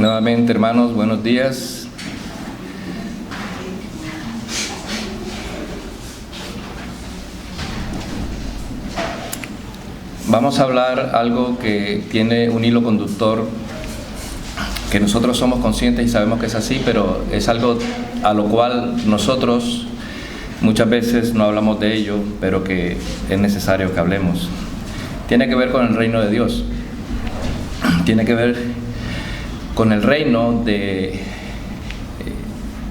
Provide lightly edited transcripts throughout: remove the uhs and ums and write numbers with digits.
Nuevamente, hermanos, buenos días. Vamos a hablar algo que tiene un hilo conductor, que nosotros somos conscientes y sabemos que es así, pero es algo a lo cual nosotros muchas veces no hablamos de ello, pero que es necesario que hablemos. Tiene que ver con el reino de Dios. Tiene que ver con el reino de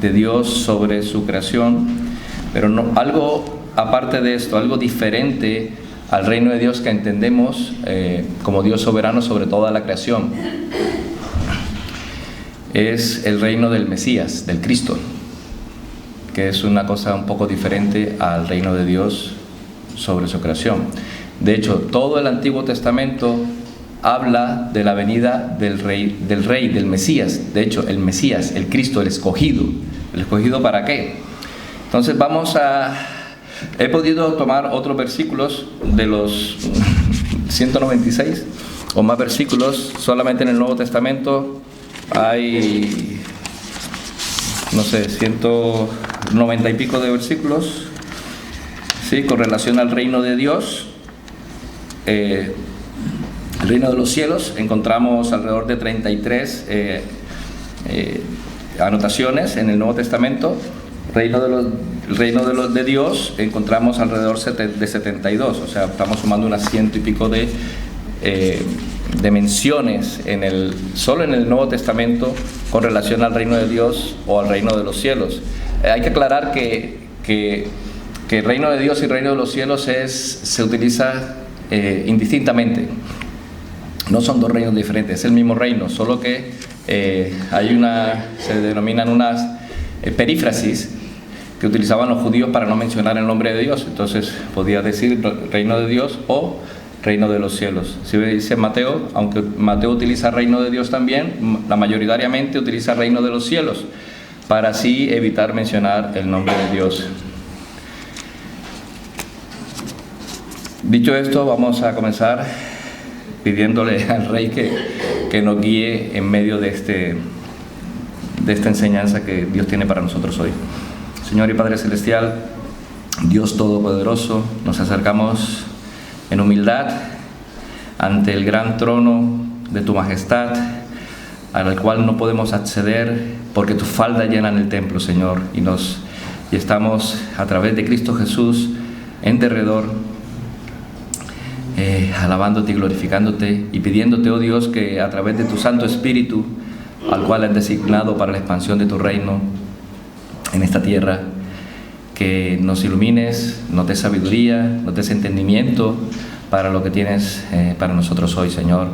Dios sobre su creación, pero no, algo aparte de esto, algo diferente al reino de Dios que entendemos como Dios soberano sobre toda la creación. Es el reino del Mesías, del Cristo, que es una cosa un poco diferente al reino de Dios sobre su creación. De hecho, todo el Antiguo Testamento habla de la venida del rey, del Mesías. De hecho, el Mesías, el Cristo, el escogido. ¿El escogido para qué? Entonces he podido tomar otros versículos de los 196 o más versículos. Solamente en el Nuevo Testamento hay, 190 y pico de versículos, ¿sí?, con relación al reino de Dios. El reino de los cielos, encontramos alrededor de 33 anotaciones en el Nuevo Testamento. El reino de Dios encontramos alrededor de 72, o sea, estamos sumando unas 100 y pico de menciones solo en el Nuevo Testamento con relación al reino de Dios o al reino de los cielos. Hay que aclarar que el reino de Dios y el reino de los cielos se utiliza indistintamente. No son dos reinos diferentes, es el mismo reino, solo que se denominan unas perífrasis que utilizaban los judíos para no mencionar el nombre de Dios. Entonces podía decir reino de Dios o reino de los cielos. Si dice Mateo, aunque Mateo utiliza reino de Dios también, la mayoritariamente utiliza reino de los cielos, para así evitar mencionar el nombre de Dios. Dicho esto, vamos a comenzar pidiéndole al Rey que nos guíe en medio de esta enseñanza que Dios tiene para nosotros hoy. Señor y Padre Celestial, Dios Todopoderoso, nos acercamos en humildad ante el gran trono de tu majestad, al cual no podemos acceder porque tu falda llena en el templo, Señor, y estamos a través de Cristo Jesús en derredor, alabándote y glorificándote y pidiéndote, oh Dios, que a través de tu Santo Espíritu, al cual has designado para la expansión de tu reino en esta tierra, que nos ilumines, nos des sabiduría, nos des entendimiento para lo que tienes para nosotros hoy, Señor.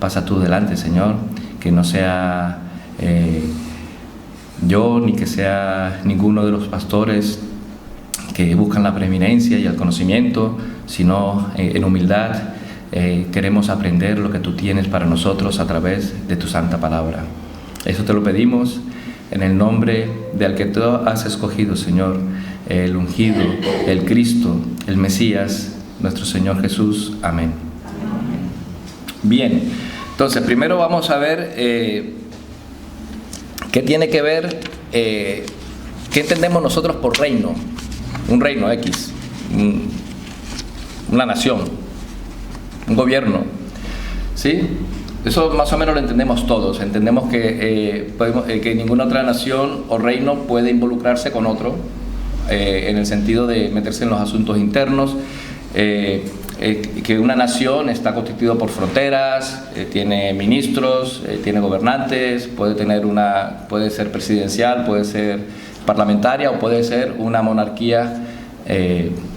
Pasa tú delante, Señor, que no sea yo ni que sea ninguno de los pastores que buscan la preeminencia y el conocimiento, sino en humildad queremos aprender lo que tú tienes para nosotros a través de tu santa palabra. Eso te lo pedimos en el nombre del que tú has escogido, Señor, el ungido, el Cristo, el Mesías, nuestro Señor Jesús. Amén. Bien, entonces primero vamos a ver qué tiene que ver, qué entendemos nosotros por reino. Un reino X, una nación, un gobierno, ¿sí? Eso más o menos lo entendemos todos. Entendemos que ninguna otra nación o reino puede involucrarse con otro en el sentido de meterse en los asuntos internos, que una nación está constituida por fronteras, tiene ministros, tiene gobernantes, puede ser presidencial, puede ser parlamentaria o puede ser una monarquía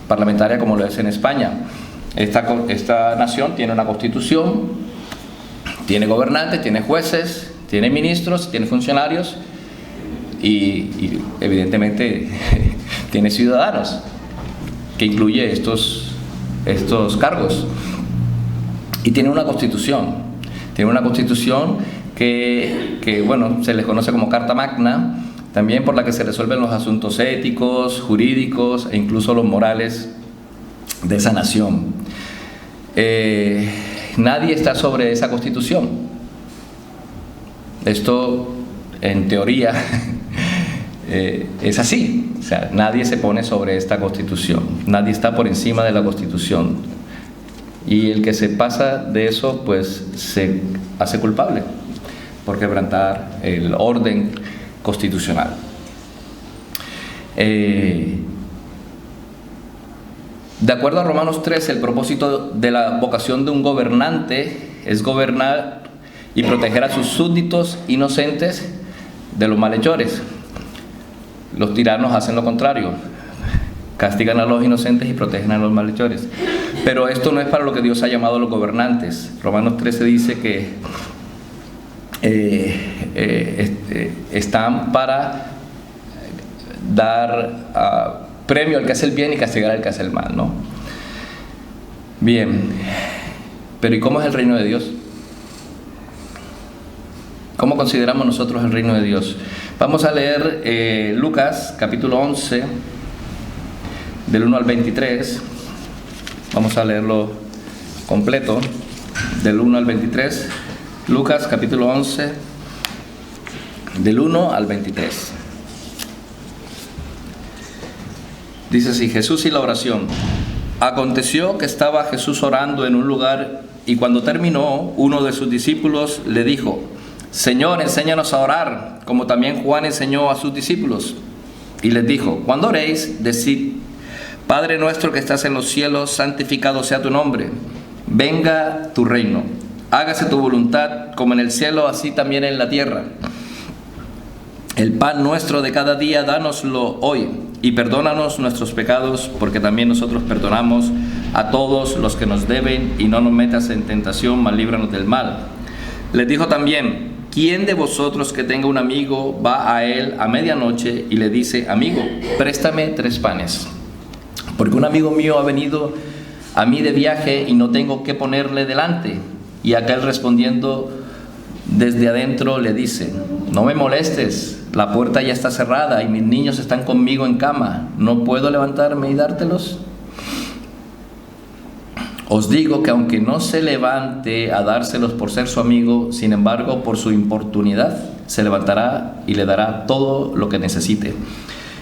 parlamentaria como lo es en España. Esta nación tiene una constitución, tiene gobernantes, tiene jueces, tiene ministros, tiene funcionarios y evidentemente tiene ciudadanos, que incluye estos cargos. Y tiene una constitución que bueno, se les conoce como Carta Magna, también por la que se resuelven los asuntos éticos, jurídicos e incluso los morales de esa nación. Nadie está sobre esa constitución. Esto, en teoría, es así. O sea, nadie se pone sobre esta Constitución, nadie está por encima de la Constitución. Y el que se pasa de eso, pues se hace culpable por quebrantar el orden constitucional. De acuerdo a Romanos 13, el propósito de la vocación de un gobernante es gobernar y proteger a sus súbditos inocentes de los malhechores. Los tiranos hacen lo contrario, castigan a los inocentes y protegen a los malhechores. Pero esto no es para lo que Dios ha llamado a los gobernantes. Romanos 13 dice que están para dar premio al que hace el bien y castigar al que hace el mal, ¿no? Bien, pero ¿y cómo es el reino de Dios? ¿Cómo consideramos nosotros el reino de Dios? Vamos a leer Lucas capítulo 11, del 1 al 23. Vamos a leerlo completo, del 1 al 23. Lucas capítulo 11, del 1 al 23. Dice así: Jesús y la oración. Aconteció que estaba Jesús orando en un lugar, y cuando terminó, uno de sus discípulos le dijo: Señor, enséñanos a orar, como también Juan enseñó a sus discípulos. Y les dijo: cuando oréis, decid: Padre nuestro que estás en los cielos, santificado sea tu nombre. Venga tu reino. Hágase tu voluntad, como en el cielo, así también en la tierra. El pan nuestro de cada día, dánoslo hoy. Y perdónanos nuestros pecados, porque también nosotros perdonamos a todos los que nos deben. Y no nos metas en tentación, mas líbranos del mal. Les dijo también: ¿quién de vosotros que tenga un amigo va a él a medianoche y le dice: amigo, préstame 3 panes? Porque un amigo mío ha venido a mí de viaje y no tengo qué ponerle delante. Y aquel respondiendo desde adentro le dice: no me molestes, la puerta ya está cerrada y mis niños están conmigo en cama. ¿No puedo levantarme y dártelos? Os digo que aunque no se levante a dárselos por ser su amigo, sin embargo, por su importunidad, se levantará y le dará todo lo que necesite.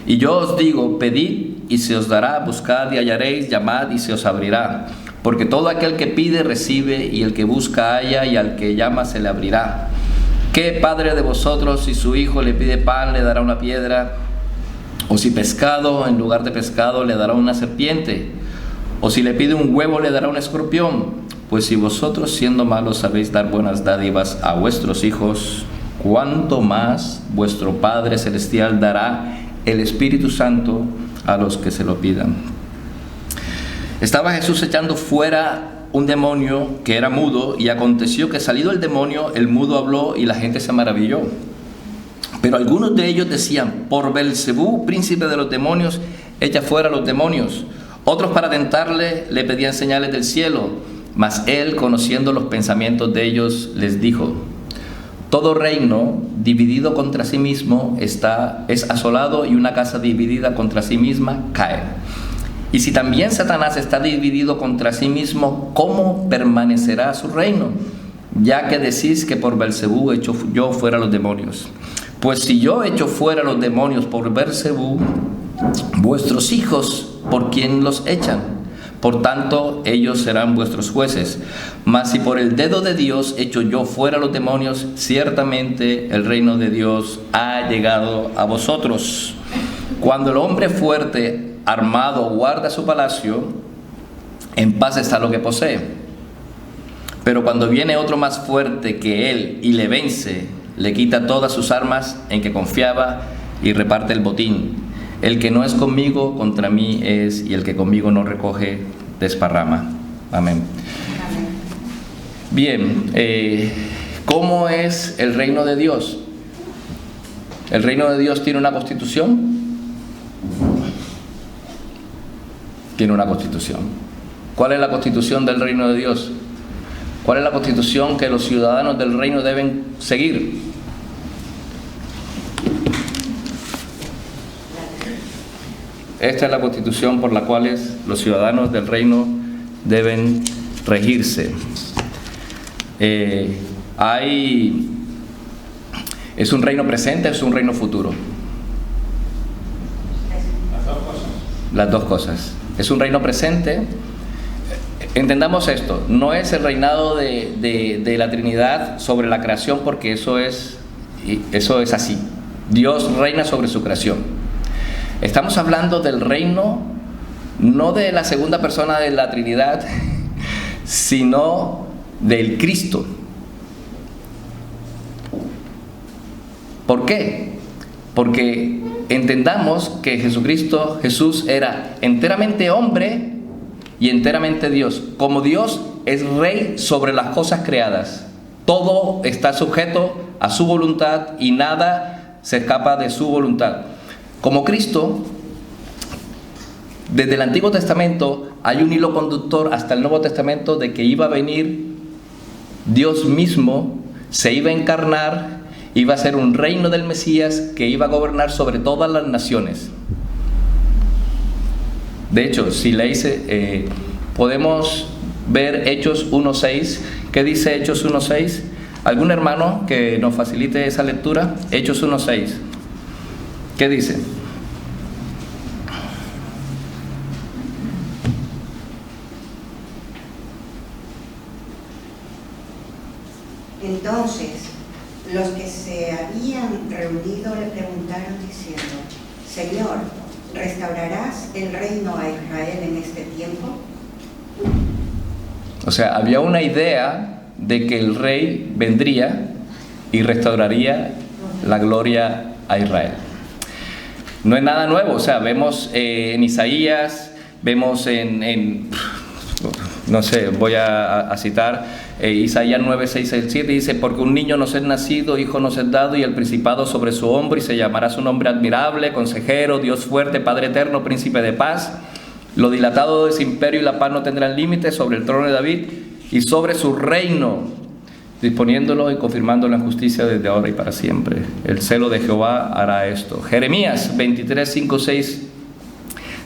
Y yo os digo: pedid y se os dará, buscad y hallaréis, llamad y se os abrirá. Porque todo aquel que pide recibe, y el que busca halla, y al que llama se le abrirá. ¿Qué padre de vosotros, si su hijo le pide pan, le dará una piedra? ¿O si pescado, en lugar de pescado, le dará una serpiente? ¿O si le pide un huevo, le dará un escorpión? Pues si vosotros, siendo malos, sabéis dar buenas dádivas a vuestros hijos, ¿cuánto más vuestro Padre Celestial dará el Espíritu Santo a los que se lo pidan? Estaba Jesús echando fuera un demonio que era mudo, y aconteció que salido el demonio, el mudo habló y la gente se maravilló. Pero algunos de ellos decían: por Belcebú, príncipe de los demonios, echa fuera los demonios. Otros, para tentarle, le pedían señales del cielo. Mas él, conociendo los pensamientos de ellos, les dijo: todo reino dividido contra sí mismo es asolado, y una casa dividida contra sí misma cae. Y si también Satanás está dividido contra sí mismo, ¿cómo permanecerá su reino? Ya que decís que por Belcebú echo yo fuera los demonios. Pues si yo echo fuera los demonios por Belcebú, vuestros hijos, ¿por quién los echan? Por tanto, ellos serán vuestros jueces. Mas si por el dedo de Dios echo yo fuera los demonios, ciertamente el reino de Dios ha llegado a vosotros. Cuando el hombre fuerte, armado, guarda su palacio, en paz está lo que posee. Pero cuando viene otro más fuerte que él y le vence, le quita todas sus armas en que confiaba y reparte el botín. El que no es conmigo, contra mí es, y el que conmigo no recoge, desparrama. Amén. Bien, ¿cómo es el reino de Dios? ¿El reino de Dios tiene una constitución? Tiene una constitución. ¿Cuál es la constitución del reino de Dios? ¿Cuál es la constitución que los ciudadanos del reino deben seguir? Esta es la constitución por la cual los ciudadanos del reino deben regirse. Hay ¿Es un reino presente o es un reino futuro? Las dos cosas. Las dos cosas. Es un reino presente. Entendamos esto, no es el reinado de la Trinidad sobre la creación, porque eso es así. Dios reina sobre su creación. Estamos hablando del reino, no de la segunda persona de la Trinidad, sino del Cristo. ¿Por qué? Porque entendamos que Jesús era enteramente hombre y enteramente Dios. Como Dios es rey sobre las cosas creadas, todo está sujeto a su voluntad y nada se escapa de su voluntad. Como Cristo, desde el Antiguo Testamento hay un hilo conductor hasta el Nuevo Testamento de que iba a venir Dios mismo, se iba a encarnar, iba a ser un reino del Mesías que iba a gobernar sobre todas las naciones. De hecho, si leéis, podemos ver Hechos 1:6. ¿Qué dice Hechos 1:6? ¿Algún hermano que nos facilite esa lectura? Hechos 1:6. ¿Qué dice? Entonces, los que se habían reunido le preguntaron diciendo: Señor, ¿restaurarás el reino a Israel en este tiempo? O sea, había una idea de que el rey vendría y restauraría la gloria a Israel. No es nada nuevo, o sea, vemos en Isaías, vemos no sé, voy a citar Isaías 9, 6 al 7, dice: porque un niño nos es nacido, hijo nos es dado, y el principado sobre su hombro, y se llamará su nombre admirable, consejero, Dios fuerte, Padre eterno, príncipe de paz. Lo dilatado de su imperio y la paz no tendrán límites sobre el trono de David y sobre su reino, disponiéndolo y confirmándolo en justicia desde ahora y para siempre. El celo de Jehová hará esto. Jeremías 23, 5, 6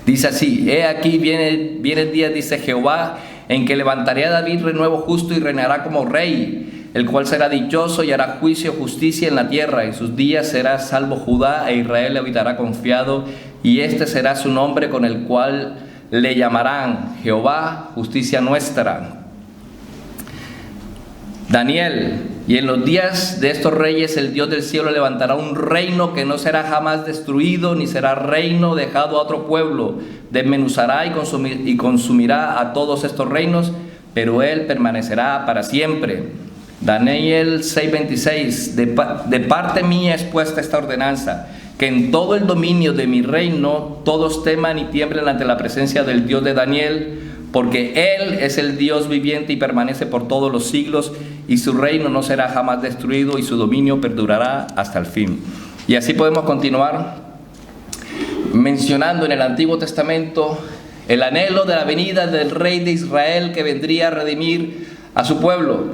dice así: he aquí viene el día, dice Jehová, en que levantaré a David renuevo justo y reinará como rey, el cual será dichoso y hará juicio, justicia en la tierra. En sus días será salvo Judá, e Israel habitará confiado, y este será su nombre con el cual le llamarán Jehová, justicia nuestra. Daniel: y en los días de estos reyes el Dios del cielo levantará un reino que no será jamás destruido, ni será reino dejado a otro pueblo. Desmenuzará y consumirá a todos estos reinos, pero él permanecerá para siempre. Daniel 6:26: de parte mía es puesta esta ordenanza, que en todo el dominio de mi reino todos teman y tiemblen ante la presencia del Dios de Daniel, porque Él es el Dios viviente y permanece por todos los siglos, y su reino no será jamás destruido, y su dominio perdurará hasta el fin. Y así podemos continuar mencionando en el Antiguo Testamento el anhelo de la venida del Rey de Israel que vendría a redimir a su pueblo.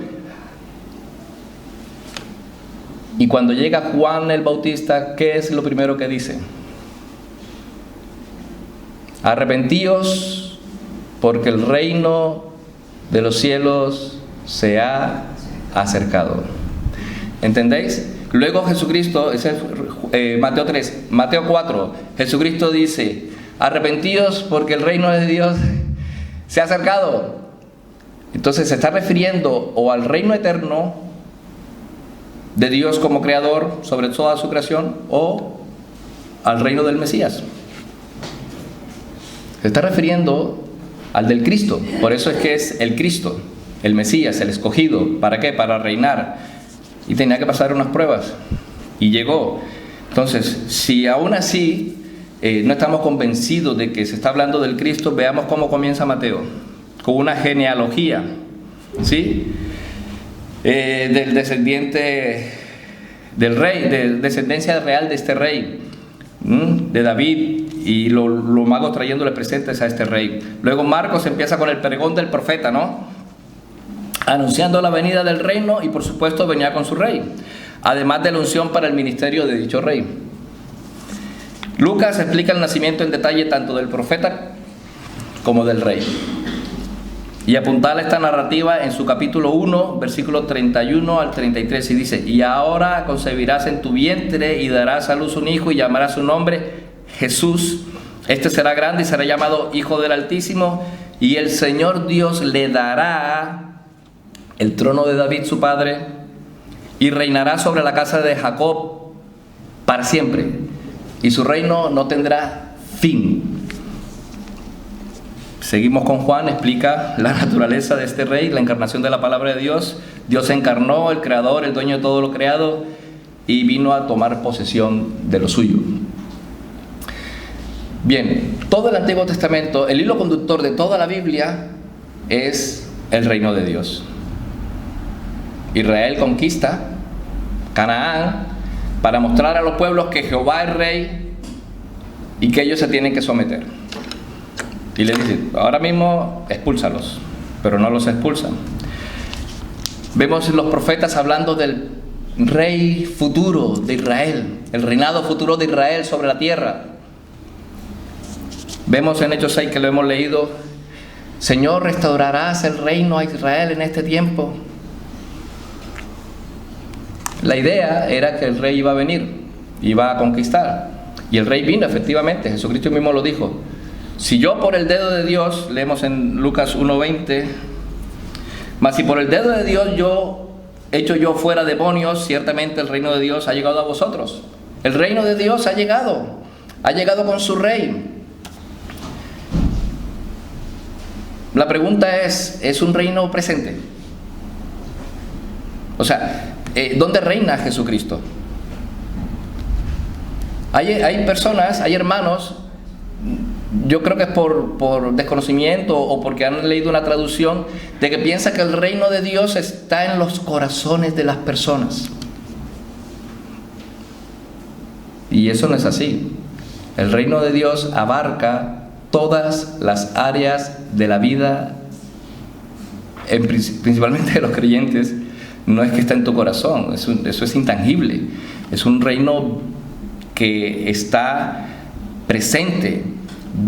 Y cuando llega Juan el Bautista, ¿qué es lo primero que dice? Arrepentíos, porque el reino de los cielos se ha acercado. ¿Entendéis? Luego Jesucristo, ese es Mateo 3, Mateo 4, Jesucristo dice: arrepentíos porque el reino de Dios se ha acercado. Entonces se está refiriendo o al reino eterno de Dios como creador sobre toda su creación, o al reino del Mesías. Se está refiriendo al del Cristo. Por eso es que es el Cristo, el Mesías, el escogido. ¿Para qué? Para reinar. Y tenía que pasar unas pruebas. Y llegó. Entonces, si aún así no estamos convencidos de que se está hablando del Cristo, veamos cómo comienza Mateo. Con una genealogía, ¿sí? Del descendiente del rey, de descendencia real de este rey, de David, y los magos trayéndole presentes a este rey. Luego Marcos empieza con el pregón del profeta, ¿no? Anunciando la venida del reino, y por supuesto venía con su rey, además de la unción para el ministerio de dicho rey. Lucas explica el nacimiento en detalle tanto del profeta como del rey. y apuntar esta narrativa en su capítulo 1, versículo 31 al 33, y dice: y ahora concebirás en tu vientre y darás a luz un hijo y llamarás su nombre Jesús. Este será grande y será llamado Hijo del Altísimo, y el Señor Dios le dará el trono de David su padre, y reinará sobre la casa de Jacob para siempre, y su reino no tendrá fin. Seguimos con Juan, explica la naturaleza de este rey, la encarnación de la palabra de Dios. Dios se encarnó, el creador, el dueño de todo lo creado, y vino a tomar posesión de lo suyo. Bien, todo el Antiguo Testamento, el hilo conductor de toda la Biblia es el reino de Dios. Israel conquista Canaán para mostrar a los pueblos que Jehová es rey y que ellos se tienen que someter. Y le dicen: ahora mismo expúlsalos, pero no los expulsan. Vemos los profetas hablando del rey futuro de Israel, el reinado futuro de Israel sobre la tierra. Vemos en Hechos 6, que lo hemos leído: Señor, ¿restaurarás el reino a Israel en este tiempo? La idea era que el rey iba a venir, iba a conquistar, y el rey vino efectivamente. Jesucristo mismo lo dijo: si yo por el dedo de Dios, leemos en Lucas 1:20, mas si por el dedo de Dios echo yo fuera demonios, ciertamente el reino de Dios ha llegado a vosotros. El reino de Dios ha llegado con su rey. La pregunta ¿es un reino presente? O sea, ¿dónde reina Jesucristo? Hay personas, hay hermanos, yo creo que es por desconocimiento o porque han leído una traducción, de que piensa que el reino de Dios está en los corazones de las personas. Y eso no es así. El reino de Dios abarca todas las áreas de la vida, principalmente de los creyentes. No es que está en tu corazón, eso es intangible. Es un reino que está presente.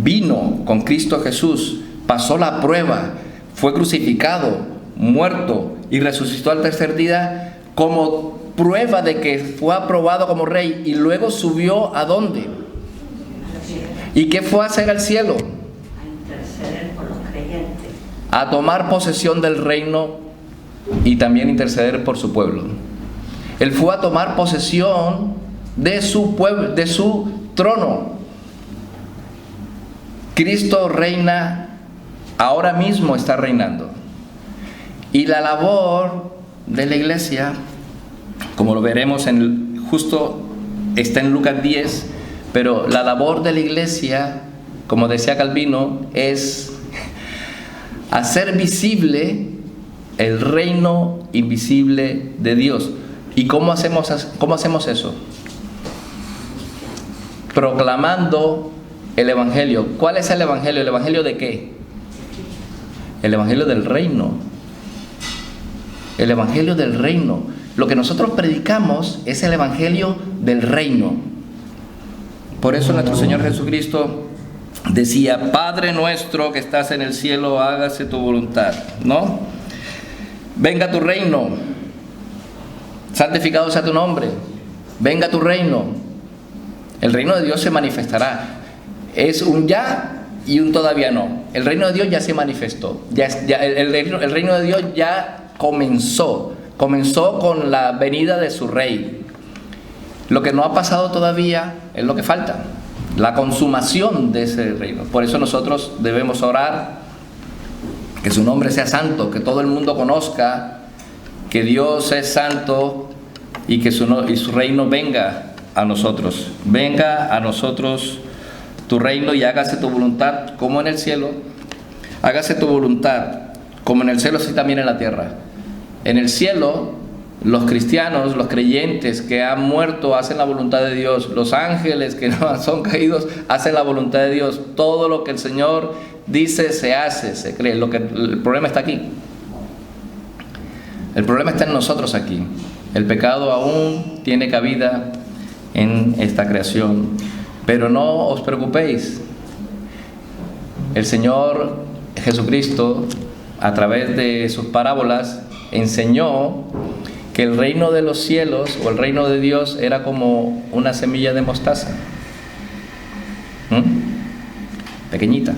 Vino con Cristo Jesús, pasó la prueba, fue crucificado, muerto y resucitó al tercer día como prueba de que fue aprobado como rey, y luego subió ¿a dónde? ¿Y qué fue a hacer al cielo? A interceder por los creyentes, a tomar posesión del reino y también interceder por su pueblo. Él fue a tomar posesión de su pueblo, de su trono. Cristo reina, ahora mismo está reinando. Y la labor de la iglesia, como lo veremos justo está en Lucas 10, pero la labor de la iglesia, como decía Calvino, es hacer visible el reino invisible de Dios. ¿Y cómo hacemos eso? Proclamando el Evangelio. ¿Cuál es el Evangelio? ¿El Evangelio de qué? El Evangelio del reino. El Evangelio del reino. Lo que nosotros predicamos es el Evangelio del reino. Por eso nuestro Señor Jesucristo decía: Padre nuestro que estás en el cielo, hágase tu voluntad, ¿no? Venga tu reino, santificado sea tu nombre, venga tu reino. El reino de Dios se manifestará. Es un ya y un todavía no. El reino de Dios ya se manifestó. El reino de Dios ya comenzó con la venida de su rey. Lo que no ha pasado todavía es lo que falta, la consumación de ese reino. Por eso nosotros debemos orar que su nombre sea santo, que todo el mundo conozca que Dios es santo, y que su reino venga a nosotros. Venga a nosotros tu reino, y hágase tu voluntad como en el cielo. Hágase tu voluntad como en el cielo, así también en la tierra. En el cielo, los cristianos, los creyentes que han muerto hacen la voluntad de Dios. Los ángeles que no son caídos hacen la voluntad de Dios. Todo lo que el Señor dice se hace, se cree. El problema está aquí. El problema está en nosotros aquí. El pecado aún tiene cabida en esta creación. Pero no os preocupéis. El Señor Jesucristo a través de sus parábolas, enseñó que el reino de los cielos o el reino de Dios era como una semilla de mostaza. Pequeñita.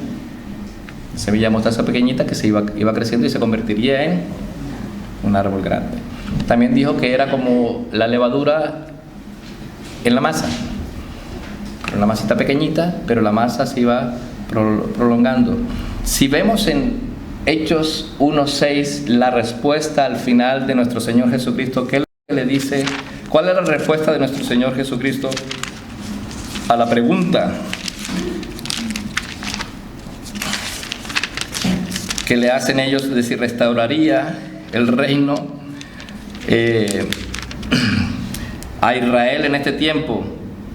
Semilla de mostaza pequeñita que se iba creciendo y se convertiría en un árbol grande. También dijo que era como la levadura en la masa. La masita pequeñita, pero la masa se iba prolongando. Si vemos en Hechos 1:6 la respuesta al final de nuestro Señor Jesucristo, ¿qué le dice? ¿Cuál es la respuesta de nuestro Señor Jesucristo a la pregunta que le hacen ellos de si restauraría el reino a Israel en este tiempo?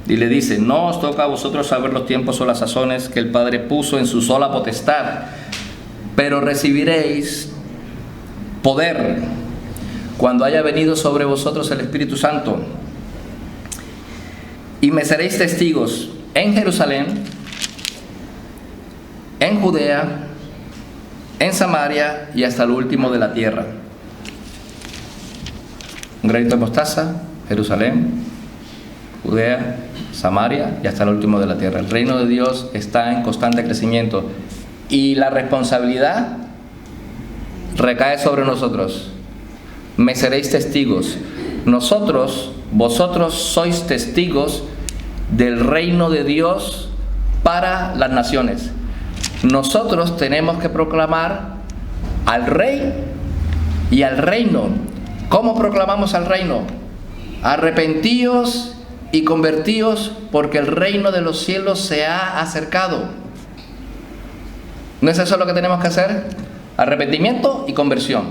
Y le dice: no os toca a vosotros saber los tiempos o las sazones que el Padre puso en su sola potestad, pero recibiréis poder cuando haya venido sobre vosotros el Espíritu Santo, y me seréis testigos en Jerusalén, en Judea, en Samaria y hasta el último de la tierra. Un granito de mostaza, Jerusalén, Judea, Samaria y hasta el último de la tierra. El reino de Dios está en constante crecimiento y la responsabilidad recae sobre nosotros. Me seréis testigos. Vosotros sois testigos del reino de Dios para las naciones. Nosotros tenemos que proclamar al Rey y al reino. ¿Cómo proclamamos al reino? Arrepentíos y convertíos, porque el reino de los cielos se ha acercado. ¿No es eso lo que tenemos que hacer? Arrepentimiento y conversión.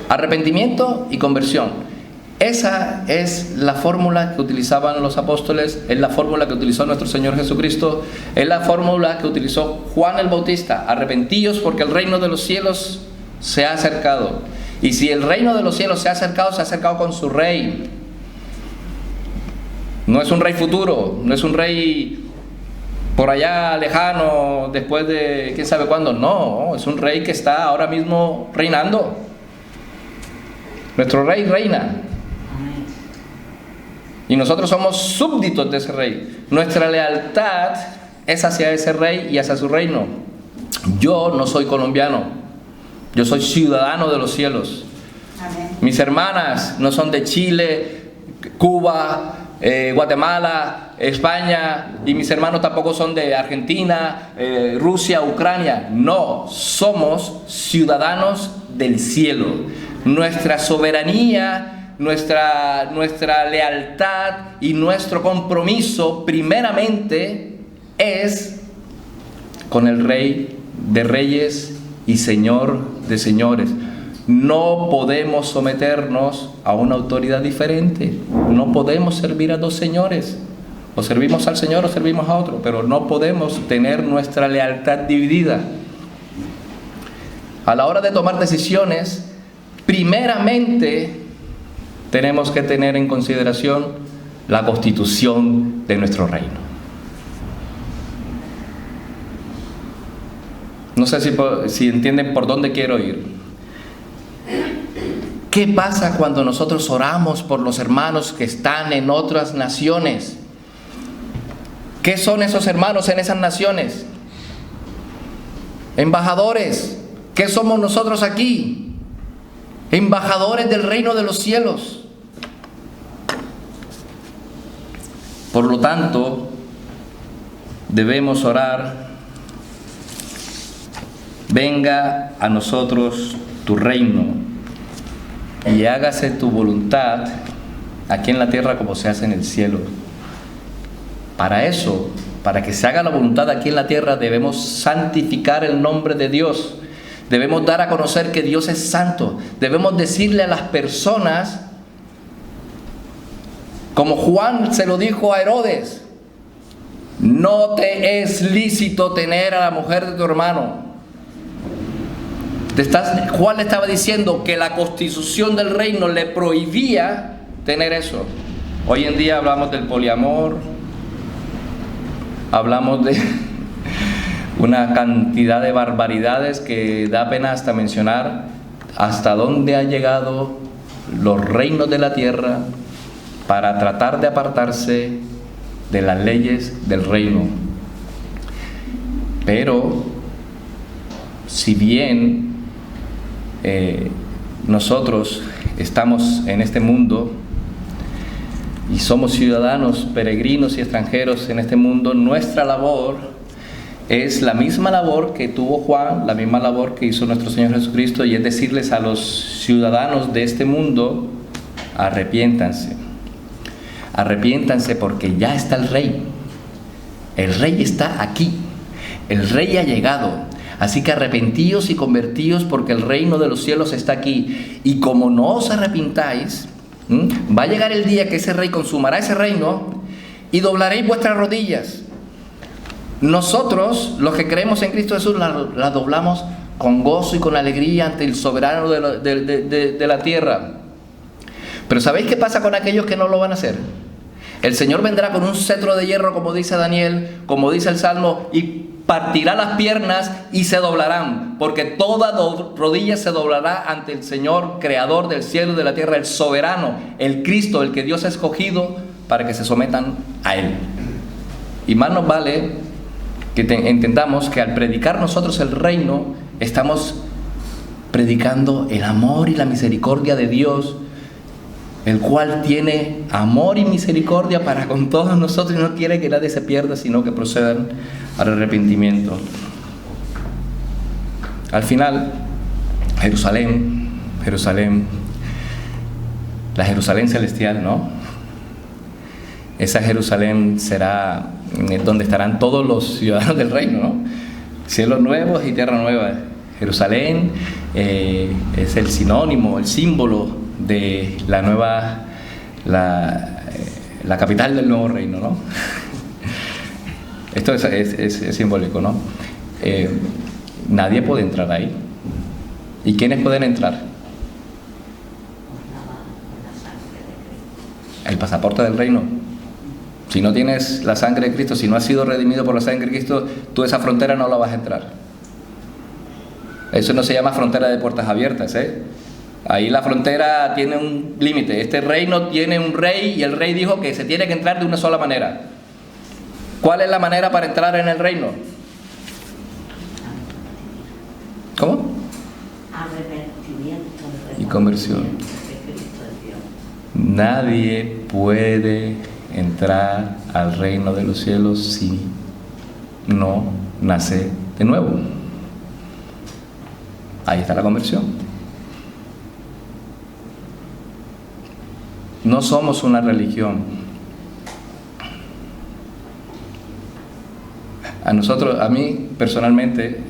Arrepentimiento y conversión. Esa es la fórmula que utilizaban los apóstoles, es la fórmula que utilizó nuestro Señor Jesucristo, es la fórmula que utilizó Juan el Bautista. Arrepentíos porque el reino de los cielos se ha acercado. Y si el reino de los cielos se ha acercado con su rey. No es un rey futuro, no es un rey por allá lejano, después de quién sabe cuándo. No, es un rey que está ahora mismo reinando. Nuestro rey reina. Y nosotros somos súbditos de ese rey. Nuestra lealtad es hacia ese rey y hacia su reino. Yo no soy colombiano, yo soy ciudadano de los cielos. Amén. Mis hermanas no son de Chile, Cuba, Guatemala, España, y mis hermanos tampoco son de Argentina, Rusia, Ucrania. No, somos ciudadanos del cielo. Nuestra soberanía, nuestra lealtad y nuestro compromiso primeramente es con el Rey de Reyes y Señor de Señores. No podemos someternos a una autoridad diferente. No podemos servir a dos señores. O servimos al Señor o servimos a otro, pero no podemos tener nuestra lealtad dividida. A la hora de tomar decisiones, primeramente tenemos que tener en consideración la constitución de nuestro reino. No sé si entienden por dónde quiero ir. ¿Qué pasa cuando nosotros oramos por los hermanos que están en otras naciones? ¿Qué son esos hermanos en esas naciones? Embajadores. ¿Qué somos nosotros aquí? Embajadores del reino de los cielos. Por lo tanto, debemos orar: venga a nosotros tu reino y hágase tu voluntad aquí en la tierra como se hace en el cielo. Para eso, para que se haga la voluntad aquí en la tierra, debemos santificar el nombre de Dios. Debemos dar a conocer que Dios es santo. Debemos decirle a las personas, como Juan se lo dijo a Herodes: no te es lícito tener a la mujer de tu hermano. Juan le estaba diciendo que la constitución del reino le prohibía tener eso. Hoy en día hablamos del poliamor, hablamos de una cantidad de barbaridades que da pena hasta mencionar hasta dónde han llegado los reinos de la tierra para tratar de apartarse de las leyes del reino. Pero si bien nosotros estamos en este mundo y somos ciudadanos, peregrinos y extranjeros en este mundo, nuestra labor es la misma labor que tuvo Juan, la misma labor que hizo nuestro Señor Jesucristo, y es decirles a los ciudadanos de este mundo: arrepiéntanse. Arrepiéntanse porque ya está el Rey. El Rey está aquí. El Rey ha llegado. Así que arrepentíos y convertíos porque el reino de los cielos está aquí. Y como no os arrepintáis, va a llegar el día que ese Rey consumará ese reino y doblaréis vuestras rodillas. Nosotros, los que creemos en Cristo Jesús, la doblamos con gozo y con alegría ante el soberano de la tierra. Pero ¿sabéis qué pasa con aquellos que no lo van a hacer? El Señor vendrá con un cetro de hierro, como dice Daniel, como dice el Salmo, y partirá las piernas y se doblarán, porque toda rodilla se doblará ante el Señor, creador del cielo y de la tierra, el soberano, el Cristo, el que Dios ha escogido para que se sometan a Él. Y más nos vale que entendamos que al predicar nosotros el reino, estamos predicando el amor y la misericordia de Dios, el cual tiene amor y misericordia para con todos nosotros y no quiere que nadie se pierda, sino que procedan al arrepentimiento. Al final, Jerusalén, la Jerusalén celestial, ¿no? Esa Jerusalén será donde estarán todos los ciudadanos del reino, ¿no? Cielos nuevos y tierra nueva. Jerusalén es el sinónimo, el símbolo de la nueva, la capital del nuevo reino, ¿no? Esto es simbólico, ¿no? Nadie puede entrar ahí. ¿Y quiénes pueden entrar? El pasaporte del reino. Si no tienes la sangre de Cristo, si no has sido redimido por la sangre de Cristo, tú esa frontera no la vas a entrar. Eso no se llama frontera de puertas abiertas, ¿eh? Ahí la frontera tiene un límite. Este reino tiene un rey y el rey dijo que se tiene que entrar de una sola manera. ¿Cuál es la manera para entrar en el reino? ¿Cómo? Arrepentimiento y conversión. Nadie puede entrar al reino de los cielos si no nace de nuevo. Ahí está la conversión. No somos una religión. A mí personalmente,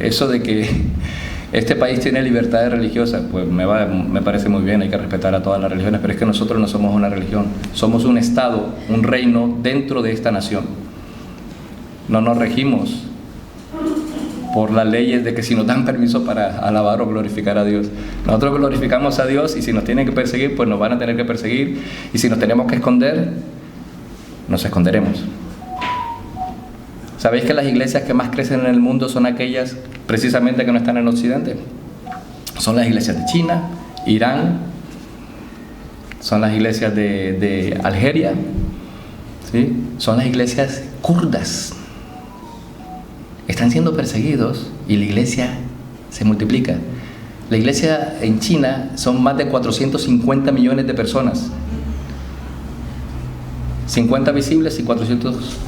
eso de que este país tiene libertades religiosas, pues me parece muy bien, hay que respetar a todas las religiones, pero es que nosotros no somos una religión, somos un estado, un reino dentro de esta nación. No nos regimos por las leyes de que si nos dan permiso para alabar o glorificar a Dios. Nosotros glorificamos a Dios y si nos tienen que perseguir, pues nos van a tener que perseguir, y si nos tenemos que esconder, nos esconderemos. ¿Sabéis que las iglesias que más crecen en el mundo son aquellas precisamente que no están en Occidente? Son las iglesias de China, Irán, son las iglesias de Algeria, ¿sí? Son las iglesias kurdas. Están siendo perseguidos y la iglesia se multiplica. La iglesia en China son más de 450 millones de personas. 50 visibles y 400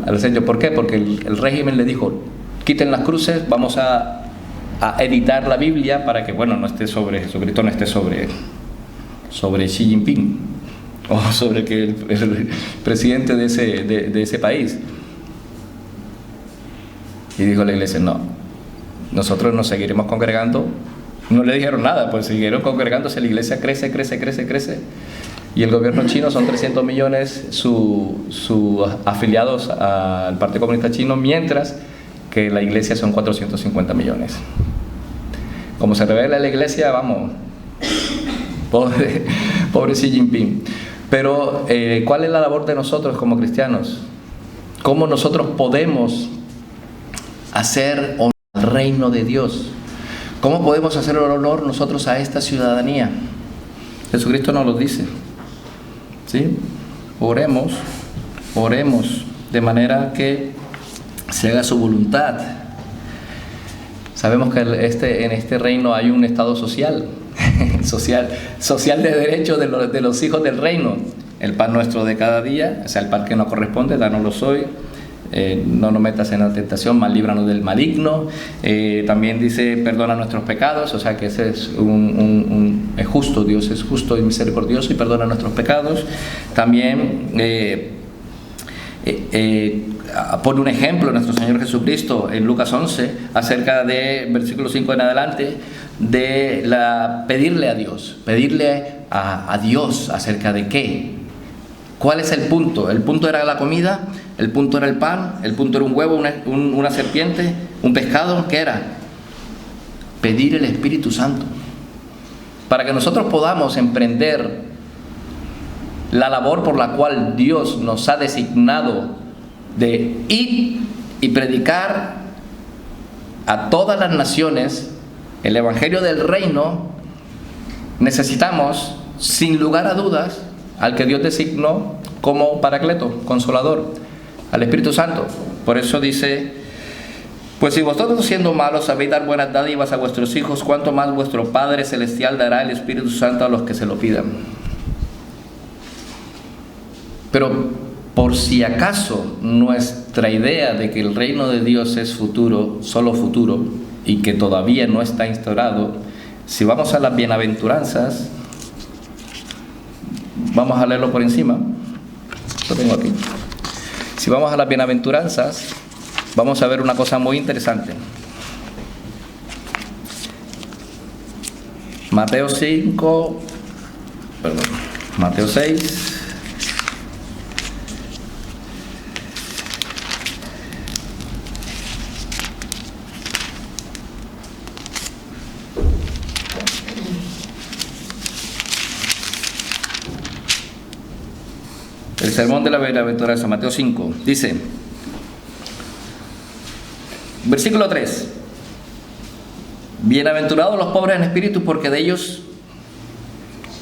al centro. ¿Por qué? Porque el régimen le dijo: quiten las cruces, vamos a editar la Biblia para que, bueno, no esté sobre Jesucristo, no esté sobre Xi Jinping o sobre el presidente de ese país. Y dijo la iglesia: no, nosotros nos seguiremos congregando. No le dijeron nada, pues siguieron congregándose, la iglesia crece. Y el gobierno chino son 300 millones sus afiliados al Partido Comunista Chino, mientras que la iglesia son 450 millones. Como se revela la iglesia, vamos, pobre Xi Jinping. Pero ¿cuál es la labor de nosotros como cristianos? ¿Cómo nosotros podemos hacer honor al reino de Dios. ¿Cómo podemos hacer honor nosotros a esta ciudadanía? Jesucristo nos lo dice, ¿sí? Oremos de manera que se haga su voluntad. Sabemos que en este reino hay un estado social, social de derechos de los hijos del reino. El pan nuestro de cada día, o sea, el pan que nos corresponde, dánoslo hoy. No nos metas en la tentación, mas líbranos del maligno. También dice, perdona nuestros pecados, o sea que ese es es justo, Dios es justo y misericordioso y perdona nuestros pecados. También pone un ejemplo nuestro Señor Jesucristo en Lucas 11 acerca de versículo 5 en adelante de pedirle a Dios acerca de qué. ¿Cuál es el punto? El punto era la comida, el punto era el pan, el punto era un huevo, una serpiente, un pescado. ¿Qué era? Pedir el Espíritu Santo. Para que nosotros podamos emprender la labor por la cual Dios nos ha designado de ir y predicar a todas las naciones el Evangelio del Reino, necesitamos, sin lugar a dudas, al que Dios designó como Paracleto, Consolador, al Espíritu Santo. Por eso dice, pues si vosotros siendo malos sabéis dar buenas dádivas a vuestros hijos, cuánto más vuestro Padre Celestial dará el Espíritu Santo a los que se lo pidan. Pero por si acaso nuestra idea de que el reino de Dios es futuro, solo futuro, y que todavía no está instaurado, si vamos a las bienaventuranzas, vamos a leerlo por encima, lo tengo aquí. Si vamos a las bienaventuranzas, vamos a ver una cosa muy interesante. Mateo 6. El sermón de la bienaventuranza, Mateo 5, dice, versículo 3: bienaventurados los pobres en espíritu, porque de ellos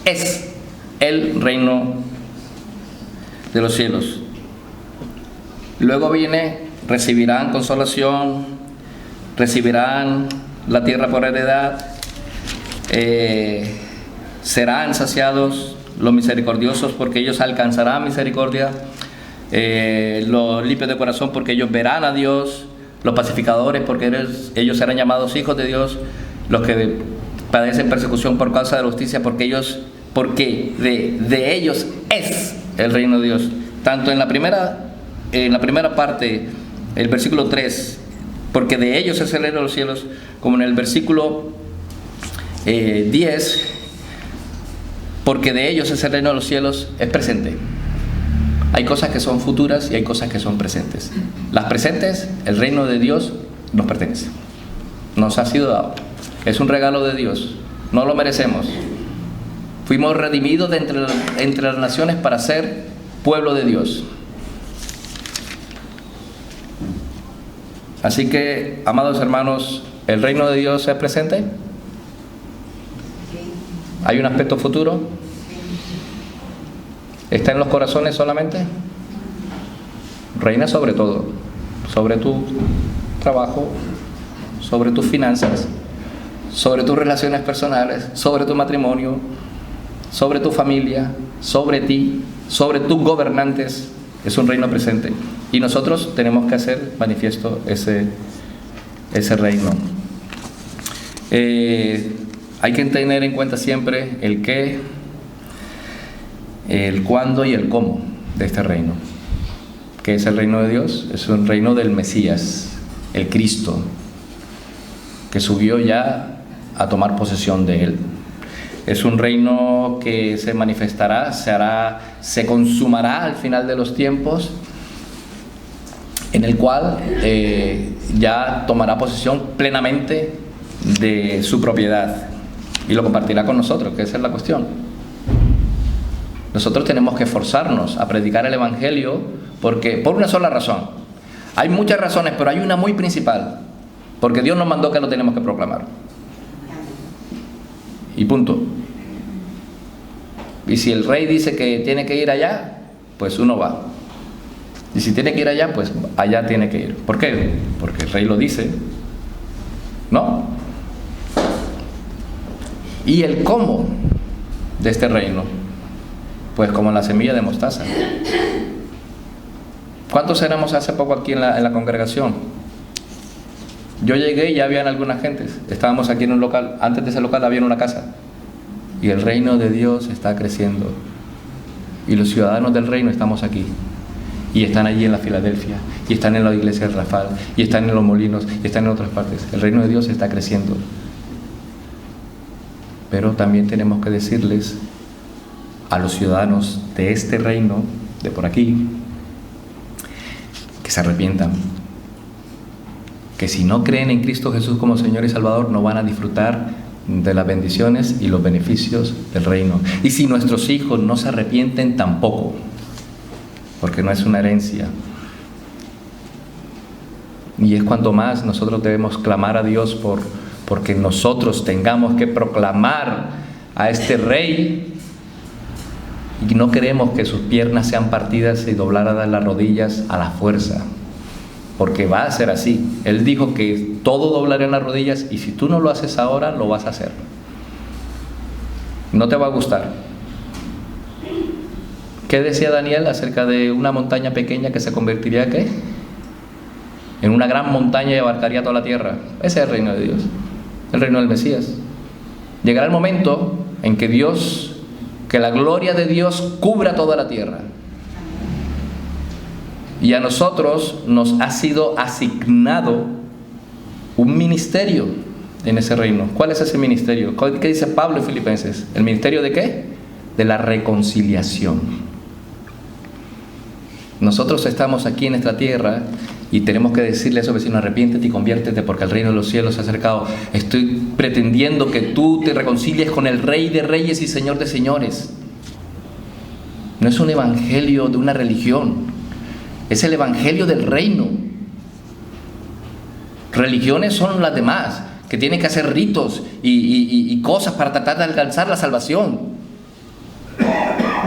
es el reino de los cielos. Luego viene, recibirán consolación, recibirán la tierra por heredad, serán saciados los misericordiosos, porque ellos alcanzarán misericordia, los limpios de corazón, porque ellos verán a Dios, los pacificadores, porque ellos serán llamados hijos de Dios, los que padecen persecución por causa de la justicia, porque de ellos es el reino de Dios. Tanto en la primera parte, el versículo 3, porque de ellos es el reino de los cielos, como en el versículo 10, porque de ellos es el reino de los cielos, es presente. Hay cosas que son futuras y hay cosas que son presentes. Las presentes, el reino de Dios nos pertenece, nos ha sido dado, es un regalo de Dios, no lo merecemos. Fuimos redimidos de entre las naciones para ser pueblo de Dios. Así que, amados hermanos, ¿el reino de Dios es presente? ¿Hay un aspecto futuro? ¿Está en los corazones solamente? Reina sobre todo, sobre tu trabajo, sobre tus finanzas, sobre tus relaciones personales, sobre tu matrimonio, sobre tu familia, sobre ti, sobre tus gobernantes. Es un reino presente y nosotros tenemos que hacer manifiesto ese reino. Hay que tener en cuenta siempre el qué, el cuándo y el cómo de este reino. ¿Qué es el reino de Dios? Es un reino del Mesías, el Cristo, que subió ya a tomar posesión de él. Es un reino que se manifestará, se consumará al final de los tiempos, en el cual ya tomará posesión plenamente de su propiedad y lo compartirá con nosotros, que esa es la cuestión. Nosotros tenemos que esforzarnos a predicar el Evangelio por una sola razón: Hay muchas razones, pero hay una muy principal, porque Dios nos mandó que lo tenemos que proclamar. Y punto. Y si el rey dice que tiene que ir allá, pues uno va. Y si tiene que ir allá, pues allá tiene que ir. ¿Por qué? Porque el rey lo dice, ¿no? ¿Y el cómo de este reino? Pues como la semilla de mostaza. ¿Cuántos éramos hace poco aquí en la congregación? Yo llegué y ya habían algunas gentes. Estábamos aquí en un local. Antes de ese local había una casa. Y el reino de Dios está creciendo. Y los ciudadanos del reino estamos aquí. Y están allí en la Filadelfia. Y están en la iglesia de Rafael. Y están en los Molinos. Y están en otras partes. El reino de Dios está creciendo. Pero también tenemos que decirles a los ciudadanos de este reino, de por aquí, que se arrepientan. Que si no creen en Cristo Jesús como Señor y Salvador, no van a disfrutar de las bendiciones y los beneficios del reino. Y si nuestros hijos no se arrepienten, tampoco, porque no es una herencia. Y es cuanto más nosotros debemos clamar a Dios porque nosotros tengamos que proclamar a este rey, y no queremos que sus piernas sean partidas y dobladas las rodillas a la fuerza, porque va a ser así. Él dijo que todo doblará en las rodillas, y si tú no lo haces ahora, lo vas a hacer. No te va a gustar. ¿Qué decía Daniel acerca de una montaña pequeña que se convertiría ¿qué? En una gran montaña y abarcaría toda la tierra? Ese es el reino de Dios, el reino del Mesías. Llegará el momento en que la gloria de Dios cubra toda la tierra. Y a nosotros nos ha sido asignado un ministerio en ese reino. ¿Cuál es ese ministerio? ¿Qué dice Pablo en Filipenses? ¿El ministerio de qué? De la reconciliación. Nosotros estamos aquí en esta tierra y tenemos que decirle a esos vecinos: arrepiéntete y conviértete, porque el reino de los cielos se ha acercado. Estoy pretendiendo que tú te reconcilies con el Rey de Reyes y Señor de Señores. No es un evangelio de una religión, es el evangelio del reino. Religiones son las demás, que tienen que hacer ritos y cosas para tratar de alcanzar la salvación.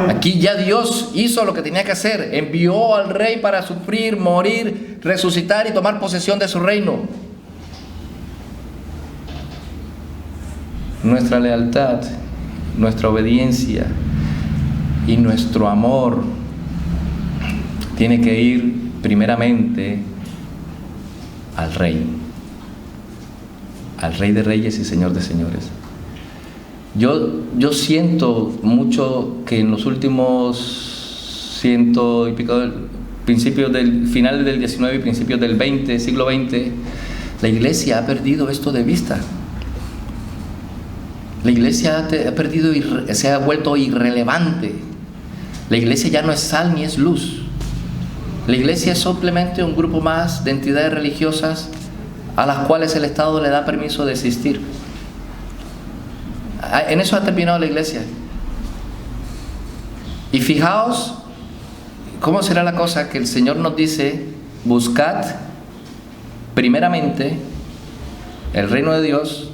Aquí ya Dios hizo lo que tenía que hacer. Envió al rey para sufrir, morir, resucitar y tomar posesión de su reino. Nuestra lealtad, nuestra obediencia y nuestro amor tiene que ir primeramente al Rey de Reyes y Señor de Señores. Yo siento mucho que en los últimos 100 y pico, principios del final del 19 y principios del siglo XX, la iglesia ha perdido esto de vista. La iglesia ha perdido, se ha vuelto irrelevante. La iglesia ya no es sal ni es luz. La iglesia es simplemente un grupo más de entidades religiosas a las cuales el Estado le da permiso de existir. En eso ha terminado la iglesia. Y fijaos cómo será la cosa, que el Señor nos dice: buscad primeramente el reino de Dios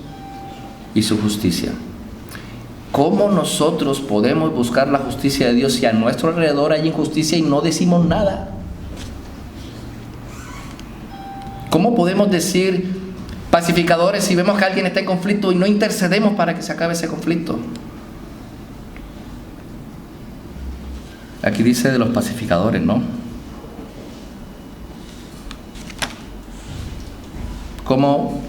y su justicia. ¿Cómo nosotros podemos buscar la justicia de Dios si a nuestro alrededor hay injusticia y no decimos nada? ¿Cómo podemos decir pacificadores si vemos que alguien está en conflicto y no intercedemos para que se acabe ese conflicto? Aquí dice de los pacificadores, ¿no? ¿Cómo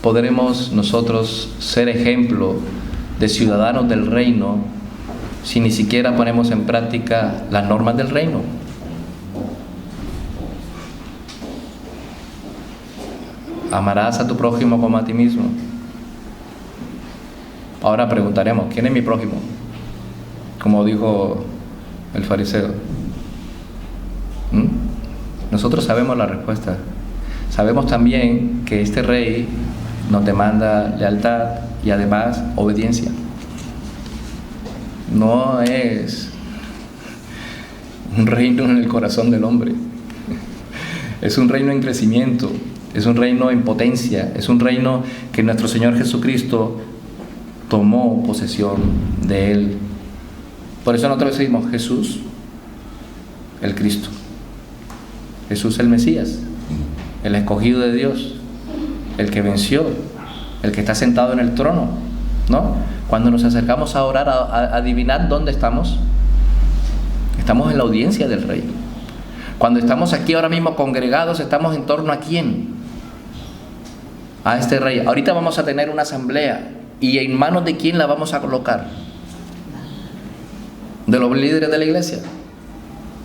podremos nosotros ser ejemplo de ciudadanos del reino si ni siquiera ponemos en práctica las normas del reino? Amarás a tu prójimo como a ti mismo. Ahora preguntaremos: ¿quién es mi prójimo? Como dijo el fariseo. Nosotros sabemos la respuesta. Sabemos también que este rey nos demanda lealtad y además obediencia. No es un reino en el corazón del hombre. Es un reino en crecimiento, es un reino en potencia, es un reino que nuestro Señor Jesucristo tomó posesión de él. Por eso nosotros decimos Jesús, el Cristo. Jesús el Mesías, el escogido de Dios, el que venció, el que está sentado en el trono, ¿no? Cuando nos acercamos a orar, a adivinar dónde estamos, estamos en la audiencia del Rey. Cuando estamos aquí ahora mismo congregados, estamos en torno a ¿quién? A este Rey. Ahorita vamos a tener una asamblea, ¿y en manos de quién la vamos a colocar? ¿De los líderes de la iglesia?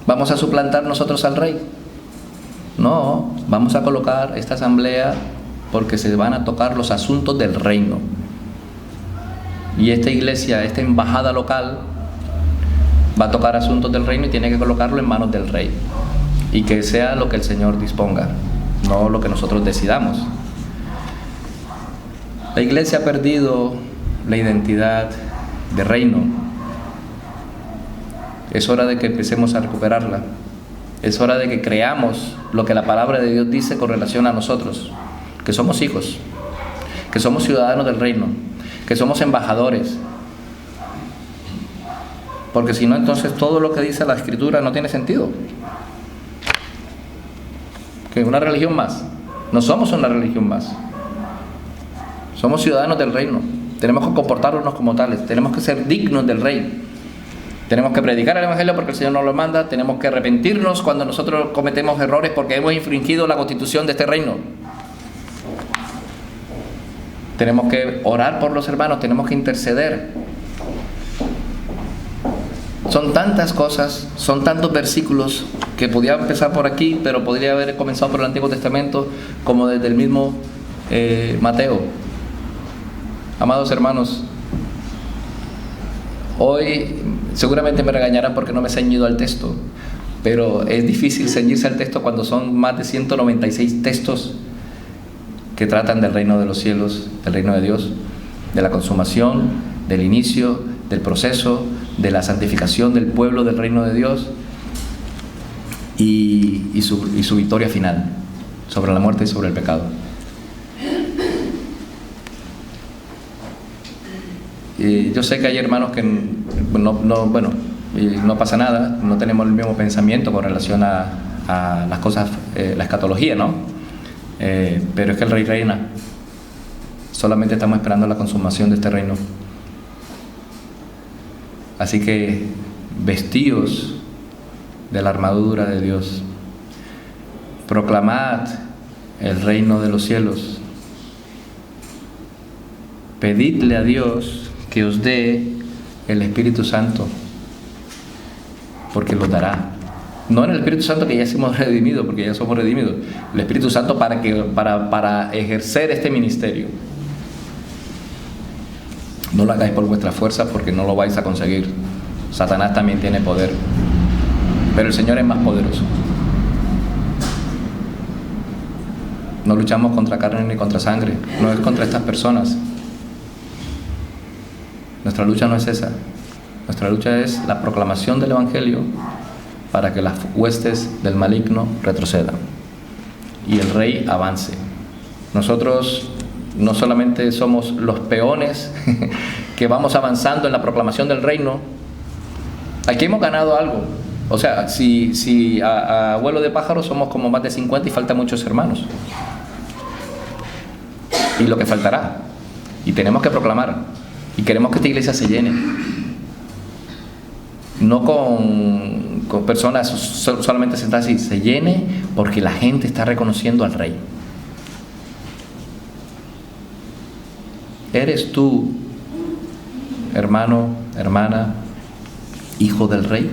¿Vamos a suplantar nosotros al Rey? No, vamos a colocar esta asamblea porque se van a tocar los asuntos del reino. Y esta iglesia, esta embajada local, va a tocar asuntos del reino y tiene que colocarlo en manos del Rey. Y que sea lo que el Señor disponga, no lo que nosotros decidamos. La iglesia ha perdido la identidad de reino. Es hora de que empecemos a recuperarla. Es hora de que creamos lo que la palabra de Dios dice con relación a nosotros, que somos hijos, que somos ciudadanos del reino, que somos embajadores. Porque si no, entonces todo lo que dice la Escritura no tiene sentido. Que una religión más. No somos una religión más. Somos ciudadanos del reino. Tenemos que comportarnos como tales. Tenemos que ser dignos del Rey. Tenemos que predicar el Evangelio porque el Señor nos lo manda. Tenemos que arrepentirnos cuando nosotros cometemos errores porque hemos infringido la constitución de este reino. Tenemos que orar por los hermanos. Tenemos que interceder. Son tantas cosas, son tantos versículos que podía empezar por aquí, pero podría haber comenzado por el Antiguo Testamento como desde el mismo Mateo. Amados hermanos, hoy seguramente me regañarán porque no me he ceñido al texto, pero es difícil ceñirse al texto cuando son más de 196 textos que tratan del reino de los cielos, del reino de Dios, de la consumación, del inicio, del proceso, de la santificación del pueblo del reino de Dios y su victoria final sobre la muerte y sobre el pecado. Yo sé que hay hermanos que no pasa nada, no tenemos el mismo pensamiento con relación a las cosas, la escatología, ¿no? Pero es que el Rey reina. Solamente estamos esperando la consumación de este reino. Así que vestíos de la armadura de Dios, proclamad el reino de los cielos, pedidle a Dios que os dé el Espíritu Santo, porque los dará. No en el Espíritu Santo que ya somos redimidos, porque ya somos redimidos, el Espíritu Santo para ejercer este ministerio. No lo hagáis por vuestra fuerza porque no lo vais a conseguir. Satanás también tiene poder, pero el Señor es más poderoso. No luchamos contra carne ni contra sangre, no es contra estas personas. Nuestra lucha no es esa. Nuestra lucha es la proclamación del Evangelio para que las huestes del maligno retrocedan y el Rey avance. Nosotros no solamente somos los peones que vamos avanzando en la proclamación del reino. Aquí hemos ganado algo. O sea, si a vuelo de pájaro somos como más de 50 y faltan muchos hermanos. Y lo que faltará. Y tenemos que proclamar. Y queremos que esta iglesia se llene. No con personas solamente sentadas así. Se llene porque la gente está reconociendo al Rey. ¿Eres tú, hermano, hermana, hijo del Rey?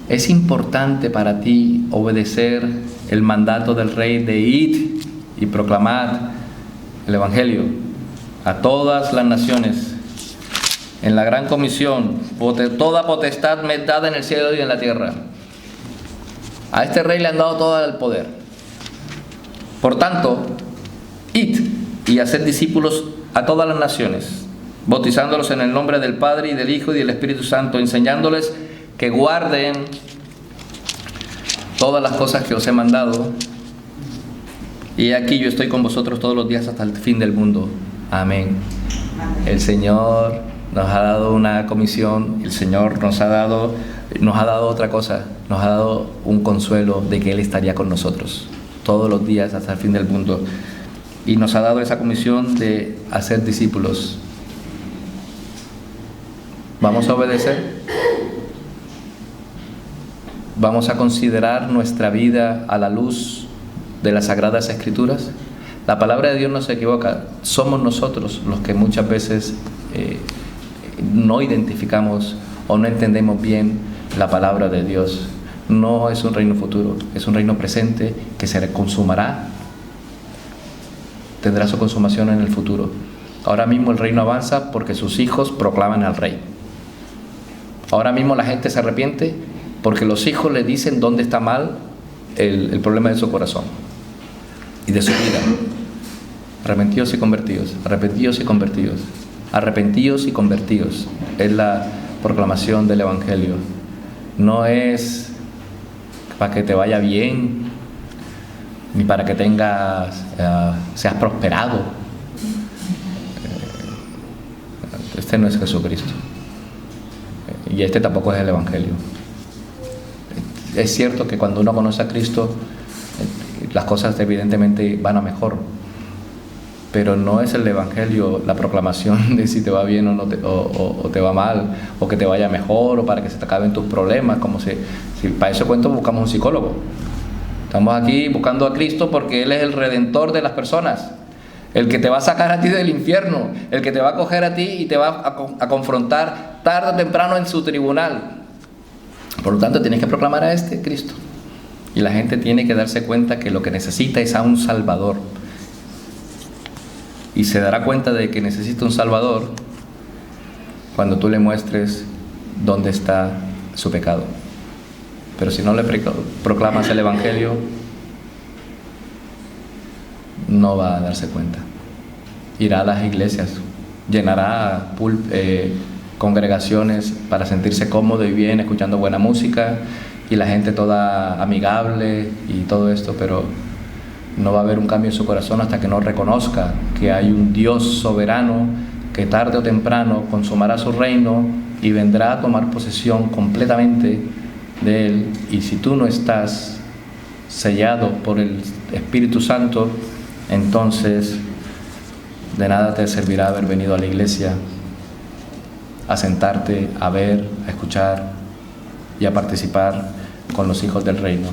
¿Es importante para ti obedecer el mandato del Rey de id y proclamar el Evangelio a todas las naciones en la gran comisión? Toda potestad me es dada en el cielo y en la tierra. A este Rey le han dado todo el poder. Por tanto, id y haced discípulos a todas las naciones, bautizándolos en el nombre del Padre y del Hijo y del Espíritu Santo, enseñándoles que guarden todas las cosas que os he mandado, y aquí yo estoy con vosotros todos los días hasta el fin del mundo. Amén. El Señor nos ha dado una comisión, el Señor nos ha dado otra cosa, nos ha dado un consuelo de que Él estaría con nosotros todos los días hasta el fin del mundo. Y nos ha dado esa comisión de hacer discípulos. ¿Vamos a obedecer? ¿Vamos a considerar nuestra vida a la luz de las Sagradas Escrituras? La palabra de Dios no se equivoca. Somos nosotros los que muchas veces no identificamos o no entendemos bien la palabra de Dios. No es un reino futuro, es un reino presente que se consumará, tendrá su consumación en el futuro. Ahora mismo el reino avanza porque sus hijos proclaman al rey. Ahora mismo la gente se arrepiente porque los hijos le dicen dónde está mal el problema de su corazón y de su vida. Arrepentidos y convertidos, arrepentidos y convertidos, arrepentidos y convertidos. Es la proclamación del Evangelio. No es para que te vaya bien, ni para que seas prosperado. Este no es Jesucristo. Y este tampoco es el Evangelio. Es cierto que cuando uno conoce a Cristo, las cosas evidentemente van a mejor. Pero no es el Evangelio la proclamación de si te va bien o te va mal, o que te vaya mejor, o para que se te acaben tus problemas. Como si para ese cuento buscamos un psicólogo. Estamos aquí buscando a Cristo porque Él es el Redentor de las personas, el que te va a sacar a ti del infierno, el que te va a coger a ti y te va a confrontar tarde o temprano en su tribunal. Por lo tanto, tienes que proclamar a este Cristo. Y la gente tiene que darse cuenta que lo que necesita es a un Salvador. Y se dará cuenta de que necesita un Salvador cuando tú le muestres dónde está su pecado. Pero si no le proclamas el Evangelio, no va a darse cuenta. Irá a las iglesias, llenará congregaciones para sentirse cómodo y bien, escuchando buena música, y la gente toda amigable y todo esto, pero no va a haber un cambio en su corazón hasta que no reconozca que hay un Dios soberano que tarde o temprano consumará su reino y vendrá a tomar posesión completamente de Él. Y si tú no estás sellado por el Espíritu Santo, entonces de nada te servirá haber venido a la iglesia a sentarte, a ver, a escuchar y a participar con los hijos del reino.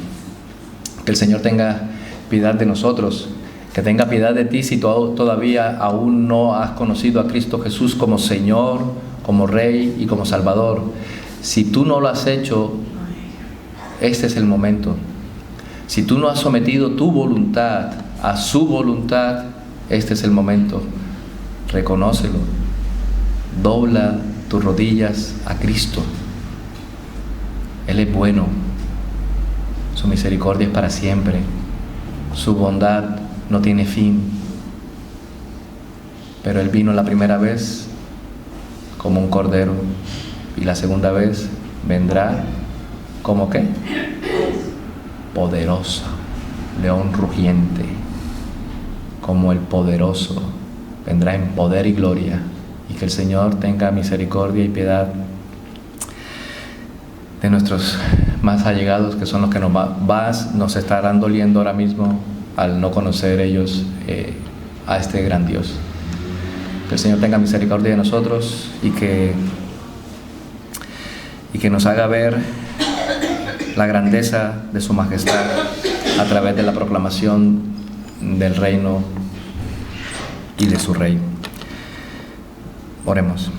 Que el Señor tenga piedad de nosotros, que tenga piedad de ti si tú todavía aún no has conocido a Cristo Jesús como Señor, como Rey y como Salvador. Si tú no lo has hecho, este es el momento. Si tú no has sometido tu voluntad a su voluntad, este es el momento. Reconócelo. Dobla tus rodillas a Cristo. Él es bueno. Su misericordia es para siempre. Su bondad no tiene fin. Pero Él vino la primera vez como un cordero y la segunda vez vendrá como ¿qué? Poderoso, león rugiente, como el poderoso. Vendrá en poder y gloria. Y que el Señor tenga misericordia y piedad de nuestros más allegados, que son los que nos estarán doliendo ahora mismo al no conocer ellos a este gran Dios. Que el Señor tenga misericordia de nosotros y que nos haga ver la grandeza de su majestad a través de la proclamación del reino y de su Rey. Oremos.